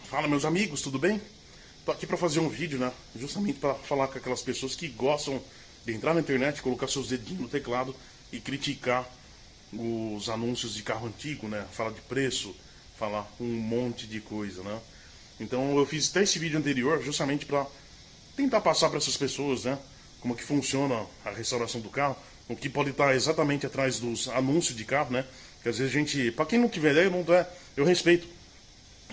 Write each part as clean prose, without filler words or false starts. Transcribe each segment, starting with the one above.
Fala, meus amigos, tudo bem? Tô aqui para fazer um vídeo, né? Justamente para falar com aquelas pessoas que gostam de entrar na internet, colocar seus dedinhos no teclado e criticar os anúncios de carro antigo, né? Falar de preço, falar um monte de coisa, né? Então eu fiz até esse vídeo anterior justamente para tentar passar para essas pessoas, né? Como que funciona a restauração do carro, o que pode estar exatamente atrás dos anúncios de carro, né? Que às vezes a gente, para quem não tiver ideia, não é, eu respeito.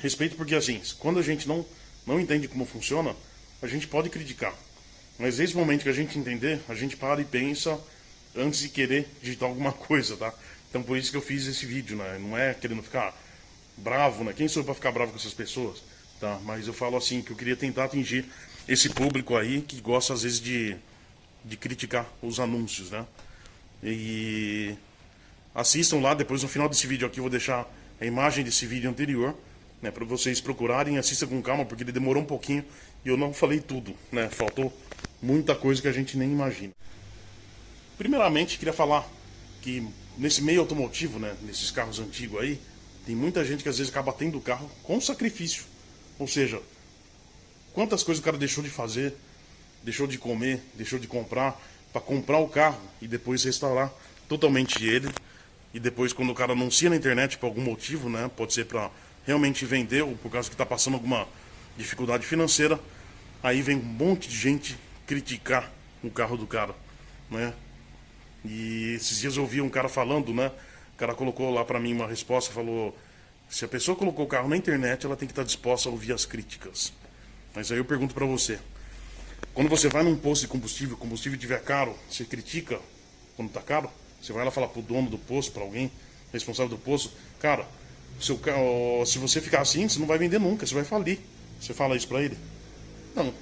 Respeito porque assim, quando a gente não entende como funciona, a gente pode criticar. Mas nesse momento que a gente entender, a gente para e pensa antes de querer digitar alguma coisa, tá? Então por isso que eu fiz esse vídeo, né? Não é querendo ficar bravo, né? Quem sou eu pra ficar bravo com essas pessoas? Tá? Mas eu falo assim, que eu queria tentar atingir esse público aí que gosta às vezes de criticar os anúncios, né? E assistam lá, depois no final desse vídeo aqui eu vou deixar a imagem desse vídeo anterior, né, para vocês procurarem, assistam com calma, porque ele demorou um pouquinho e eu não falei tudo, né? Faltou muita coisa que a gente nem imagina. Primeiramente, queria falar que nesse meio automotivo, né, nesses carros antigos aí, tem muita gente que às vezes acaba tendo o carro com sacrifício. Ou seja, quantas coisas o cara deixou de fazer, deixou de comer, deixou de comprar, para comprar o carro e depois restaurar totalmente ele. E depois, quando o cara anuncia na internet por algum motivo, né, pode ser para realmente vender ou por causa que está passando alguma dificuldade financeira, aí vem um monte de gente criticar o carro do cara, né? E esses dias eu ouvi um cara falando, né? O cara colocou lá para mim uma resposta, falou: se a pessoa colocou o carro na internet, ela tem que estar disposta a ouvir as críticas. Mas aí eu pergunto para você, quando você vai num posto de combustível, o combustível estiver caro, você critica quando está caro? Você vai lá falar pro dono do posto, para alguém responsável do posto, cara, se você ficar assim, você não vai vender nunca, você vai falir. Você fala isso para ele? Não.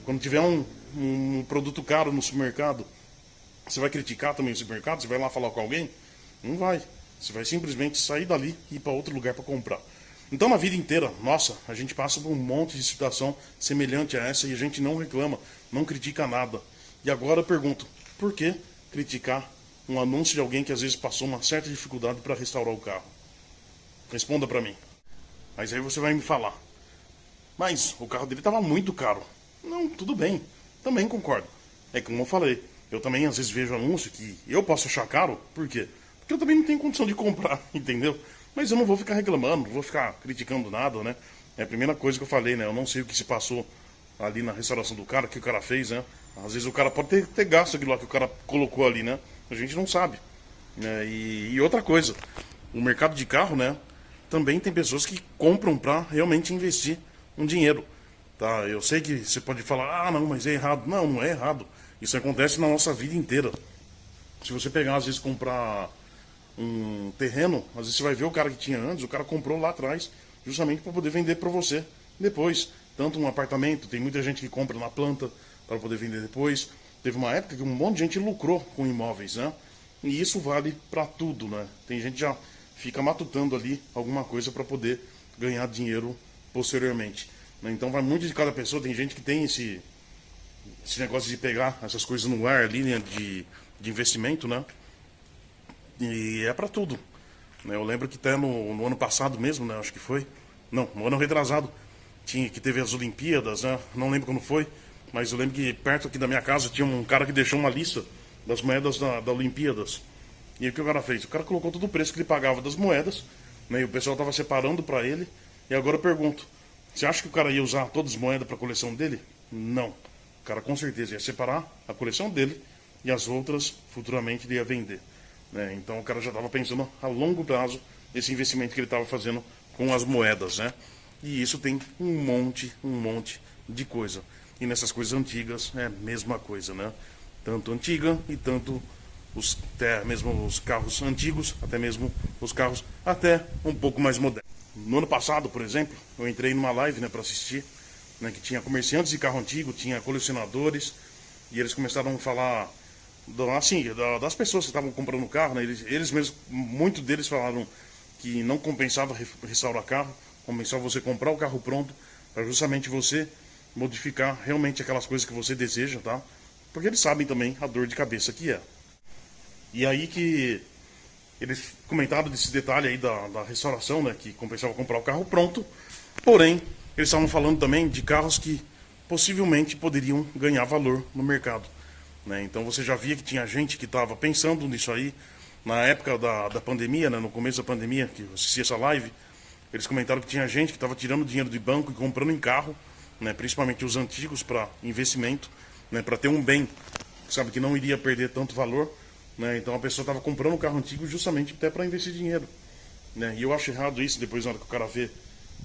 Quando tiver um produto caro no supermercado, você vai criticar também o supermercado? Você vai lá falar com alguém? Não vai. Você vai simplesmente sair dali e ir para outro lugar para comprar. Então, na vida inteira, nossa, a gente passa por um monte de situação semelhante a essa e a gente não reclama, não critica nada. E agora eu pergunto, por que criticar um anúncio de alguém que às vezes passou uma certa dificuldade para restaurar o carro? Responda para mim. Mas aí você vai me falar, mas o carro dele estava muito caro. Não, tudo bem, também concordo. É como eu falei, eu também às vezes vejo anúncio que eu posso achar caro, por quê? Porque eu também não tenho condição de comprar, entendeu? Mas eu não vou ficar reclamando, não vou ficar criticando nada, né? É a primeira coisa que eu falei, né? Eu não sei o que se passou ali na restauração do cara, o que o cara fez, né? Às vezes o cara pode ter gasto aquilo lá que o cara colocou ali, né? A gente não sabe. Né? E outra coisa, o mercado de carro, né? Também tem pessoas que compram para realmente investir um dinheiro. Tá? Eu sei que você pode falar, ah, não, mas é errado. Não, não é errado. Isso acontece na nossa vida inteira. Se você pegar, às vezes, comprar um terreno, às vezes você vai ver o cara que tinha antes, o cara comprou lá atrás, justamente para poder vender para você depois. Tanto um apartamento, tem muita gente que compra na planta para poder vender depois. Teve uma época que um monte de gente lucrou com imóveis, né? E isso vale para tudo, né? Tem gente que já fica matutando ali alguma coisa para poder ganhar dinheiro posteriormente. Né? Então vai muito de cada pessoa. Tem gente que tem esse negócio de pegar essas coisas no ar ali, né? De investimento, né? E é para tudo. Né? Eu lembro que até no ano passado mesmo, né? Acho que foi. Não, no ano retrasado, que teve as Olimpíadas, né? Não lembro quando foi, mas eu lembro que perto aqui da minha casa tinha um cara que deixou uma lista das moedas da Olimpíadas. E aí o que o cara fez? O cara colocou todo o preço que ele pagava das moedas, né? E o pessoal estava separando para ele. E agora eu pergunto, você acha que o cara ia usar todas as moedas para a coleção dele? Não. O cara com certeza ia separar a coleção dele e as outras futuramente ele ia vender. Né? Então o cara já estava pensando a longo prazo esse investimento que ele estava fazendo com as moedas, né? E isso tem um monte de coisa. E nessas coisas antigas é a mesma coisa, né? Tanto antiga e tanto até mesmo os carros antigos, até mesmo os carros até um pouco mais modernos. No ano passado, por exemplo, eu entrei numa live, né, para assistir, né, que tinha comerciantes de carro antigo, tinha colecionadores, e eles começaram a falar assim, das pessoas que estavam comprando carro, né, eles mesmos, muitos deles falaram que não compensava restaurar carro, compensava você comprar o carro pronto, para justamente você modificar realmente aquelas coisas que você deseja, tá? Porque eles sabem também a dor de cabeça que é. E aí que eles comentaram desse detalhe aí da restauração, né, que compensava comprar o carro pronto, porém, eles estavam falando também de carros que possivelmente poderiam ganhar valor no mercado, né? Então você já via que tinha gente que estava pensando nisso aí, na época da pandemia, né, no começo da pandemia, que eu assisti essa live, eles comentaram que tinha gente que estava tirando dinheiro de banco e comprando em carro, né, principalmente os antigos para investimento, né, para ter um bem, sabe, que não iria perder tanto valor, né? Então a pessoa estava comprando um carro antigo justamente até para investir dinheiro, né? E eu acho errado isso, depois na hora que o cara vê,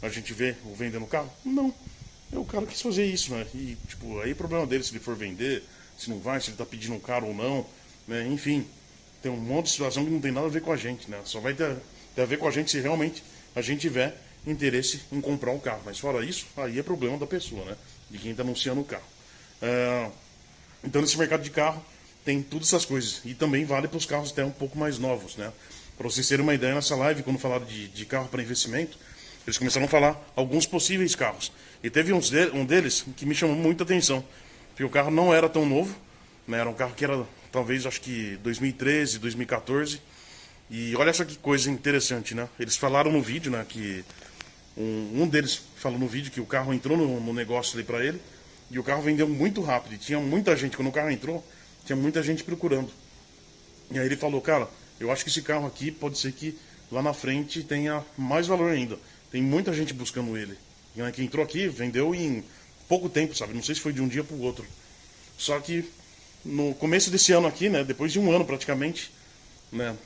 a gente vê o vendendo carro. Não, o cara quis fazer isso, né? E tipo, aí é problema dele se ele for vender, se não vai, se ele está pedindo um caro ou não, né? Enfim, tem um monte de situação que não tem nada a ver com a gente, né? Só vai ter a ver com a gente se realmente a gente tiver interesse em comprar um carro. Mas fora isso, aí é problema da pessoa, né? De quem está anunciando o carro. Então nesse mercado de carro tem todas essas coisas. E também vale para os carros até um pouco mais novos, né? Para vocês terem uma ideia, nessa live, quando falaram de carro para investimento, eles começaram a falar alguns possíveis carros. E teve um deles que me chamou muita atenção. Porque o carro não era tão novo, né? Era um carro que era, talvez, acho que 2013, 2014. E olha só que coisa interessante, né? Eles falaram no vídeo, né, que um deles falou no vídeo que o carro entrou no negócio ali para ele e o carro vendeu muito rápido. E tinha muita gente, quando o carro entrou, tinha muita gente procurando. E aí ele falou, cara, eu acho que esse carro aqui pode ser que lá na frente tenha mais valor ainda. Tem muita gente buscando ele. E né, que entrou aqui, vendeu em pouco tempo, sabe? Não sei se foi de um dia para o outro. Só que no começo desse ano aqui, né, depois de um ano praticamente, né,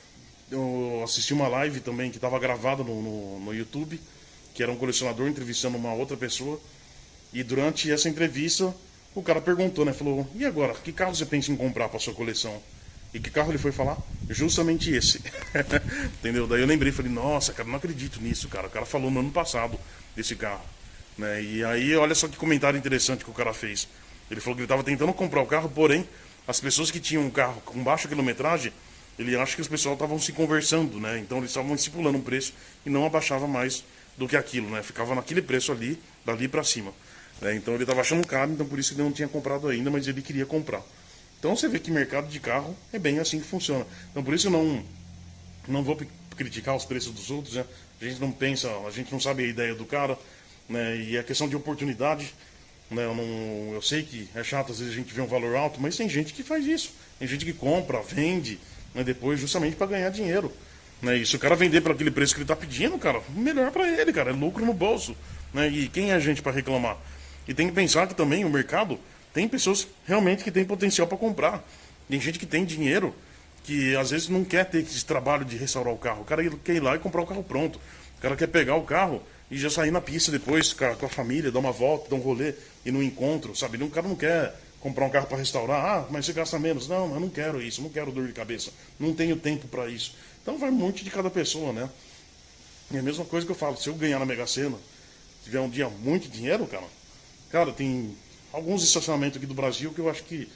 eu assisti uma live também que estava gravada no YouTube, que era um colecionador entrevistando uma outra pessoa. E durante essa entrevista, o cara perguntou, né? Falou, e agora, que carro você pensa em comprar para sua coleção? E que carro ele foi falar? Justamente esse. Entendeu? Daí eu lembrei, falei, nossa, cara, não acredito nisso, cara. O cara falou no ano passado desse carro, né? E aí, olha só que comentário interessante que o cara fez. Ele falou que ele estava tentando comprar o carro, porém, as pessoas que tinham um carro com baixa quilometragem, ele acha que os pessoal estavam se conversando, né? Então eles estavam estipulando um preço e não abaixava mais do que aquilo, né? Ficava naquele preço ali, dali para cima. Então ele estava achando caro, então por isso ele não tinha comprado ainda, mas ele queria comprar. Então você vê que mercado de carro é bem assim que funciona. Então por isso eu não vou criticar os preços dos outros, né? A gente não pensa, a gente não sabe a ideia do cara, né? E a questão de oportunidade, né? Eu sei que é chato às vezes a gente vê um valor alto, mas tem gente que faz isso. Tem gente que compra, vende, né? Depois justamente para ganhar dinheiro. Né? E se o cara vender por aquele preço que ele está pedindo, cara, melhor para ele, cara, é lucro no bolso. Né? E quem é a gente para reclamar? E tem que pensar que também o mercado tem pessoas realmente que têm potencial para comprar. Tem gente que tem dinheiro que às vezes não quer ter esse trabalho de restaurar o carro. O cara quer ir lá e comprar o carro pronto. O cara quer pegar o carro e já sair na pista depois com a família, dar uma volta, dar um rolê e no encontro, sabe? O cara não quer comprar um carro para restaurar. Ah, mas você gasta menos. Não, eu não quero isso, não quero dor de cabeça. Não tenho tempo para isso. Então vai muito de cada pessoa, né? E a mesma coisa que eu falo, se eu ganhar na Mega Sena, tiver um dia muito dinheiro, cara, tem alguns estacionamentos aqui do Brasil que eu acho que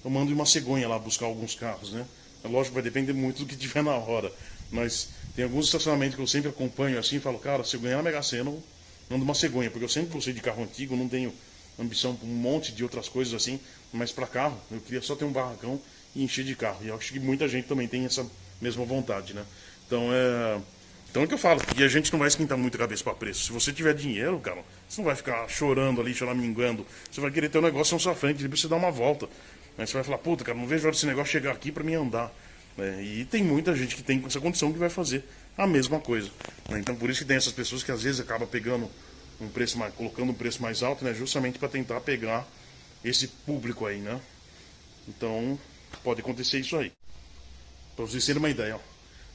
eu mando uma cegonha lá buscar alguns carros, né? É lógico que vai depender muito do que tiver na hora, mas tem alguns estacionamentos que eu sempre acompanho assim e falo, cara, se eu ganhar na Mega Sena, eu mando uma cegonha, porque eu sempre gostei de carro antigo, não tenho ambição por um monte de outras coisas assim, mas para carro, eu queria só ter um barracão e encher de carro. E eu acho que muita gente também tem essa mesma vontade, né? Então é o que eu falo, e a gente não vai esquentar muito a cabeça para preço. Se você tiver dinheiro, cara, você não vai ficar chorando ali, choraminguando. Você vai querer ter um negócio na sua frente, ele precisa dar uma volta. Aí você vai falar, puta, cara, não vejo a hora desse negócio chegar aqui para mim andar. E tem muita gente que tem essa condição que vai fazer a mesma coisa. Então por isso que tem essas pessoas que às vezes acabam pegando um preço mais, colocando um preço mais alto, né? Justamente para tentar pegar esse público aí, né? Então pode acontecer isso aí. Para vocês terem uma ideia, ó.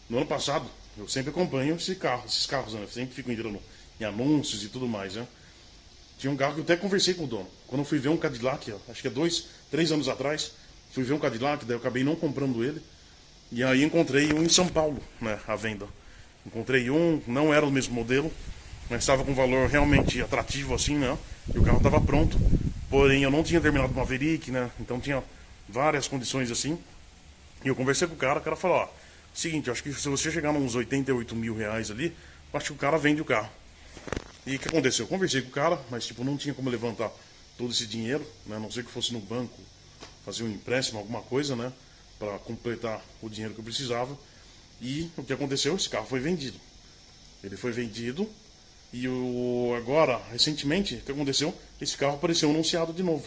No ano passado, eu sempre acompanho esses carros, né? Eu sempre fico entrando em anúncios e tudo mais, né? Tinha um carro que eu até conversei com o dono. Quando eu fui ver um Cadillac, ó, acho que é 3 anos atrás, fui ver um Cadillac, daí eu acabei não comprando ele. E aí encontrei um em São Paulo, né, à venda. Encontrei um, não era o mesmo modelo, mas estava com um valor realmente atrativo assim, né? E o carro estava pronto. Porém, eu não tinha terminado o Maverick, né? Então tinha várias condições assim. E eu conversei com o cara falou, ó, seguinte, eu acho que se você chegar nos 88 mil reais ali, eu acho que o cara vende o carro. E o que aconteceu? Eu conversei com o cara, mas tipo, não tinha como levantar todo esse dinheiro, né? A não ser que fosse no banco fazer um empréstimo, alguma coisa, né? Para completar o dinheiro que eu precisava. E o que aconteceu? Esse carro foi vendido. Ele foi vendido e agora, recentemente, o que aconteceu? Esse carro apareceu anunciado de novo,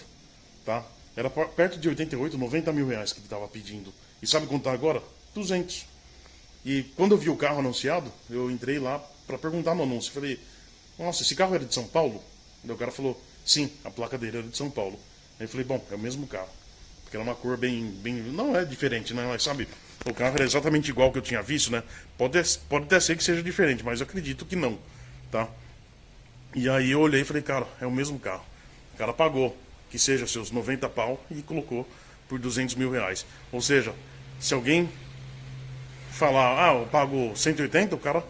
tá? Era perto de 88, 90 mil reais que ele estava pedindo. E sabe quanto tá agora? 200. E quando eu vi o carro anunciado, eu entrei lá para perguntar no anúncio. Falei, nossa, esse carro era de São Paulo? Daí o cara falou, sim, a placa dele era de São Paulo. Aí eu falei, bom, é o mesmo carro. Porque era uma cor bem... Não é diferente, né? Mas sabe, o carro era exatamente igual que eu tinha visto, né? Pode até ser que seja diferente, mas eu acredito que não, tá? E aí eu olhei e falei, cara, é o mesmo carro. O cara pagou, que seja seus 90 pau, e colocou por 200 mil reais. Ou seja, se alguém falar, eu pago 180, o cara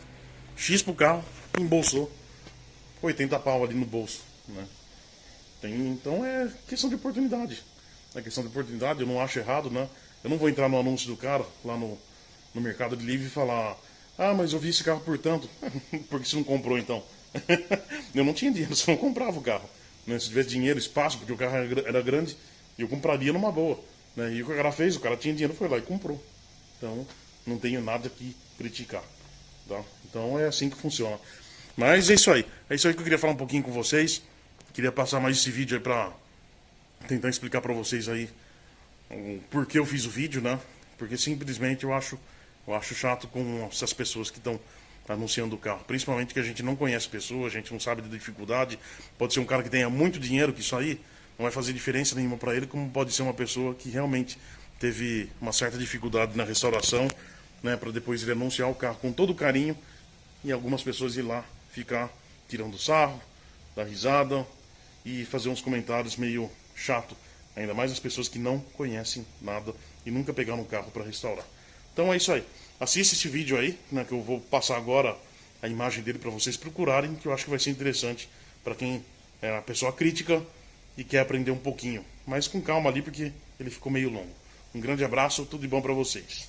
X pro carro, embolsou 80 pau ali no bolso, né? Então é questão de oportunidade. É questão de oportunidade, eu não acho errado, né? Eu não vou entrar no anúncio do cara lá no Mercado Livre e falar, mas eu vi esse carro por tanto. Porque você não comprou então? Eu não tinha dinheiro, você não comprava o carro, né? Se tivesse dinheiro, espaço, porque o carro era grande, eu compraria numa boa, né? E o que o cara fez? O cara tinha dinheiro, foi lá e comprou. Então, não tenho nada que criticar, tá? Então é assim que funciona. Mas é isso aí. É isso aí que eu queria falar um pouquinho com vocês. Queria passar mais esse vídeo aí pra tentar explicar pra vocês aí o porquê eu fiz o vídeo, né? Porque simplesmente eu acho chato com essas pessoas que estão anunciando o carro. Principalmente que a gente não conhece a pessoa, a gente não sabe da dificuldade. Pode ser um cara que tenha muito dinheiro, que isso aí não vai fazer diferença nenhuma para ele, como pode ser uma pessoa que realmente teve uma certa dificuldade na restauração, né? Para depois ele anunciar o carro com todo carinho e algumas pessoas ir lá ficar tirando sarro, dar risada e fazer uns comentários meio chato. Ainda mais as pessoas que não conhecem nada e nunca pegaram um carro para restaurar. Então é isso aí. Assista esse vídeo aí, né, que eu vou passar agora a imagem dele para vocês procurarem, que eu acho que vai ser interessante para quem é uma pessoa crítica e quer aprender um pouquinho. Mas com calma ali, porque ele ficou meio longo. Um grande abraço, tudo de bom para vocês.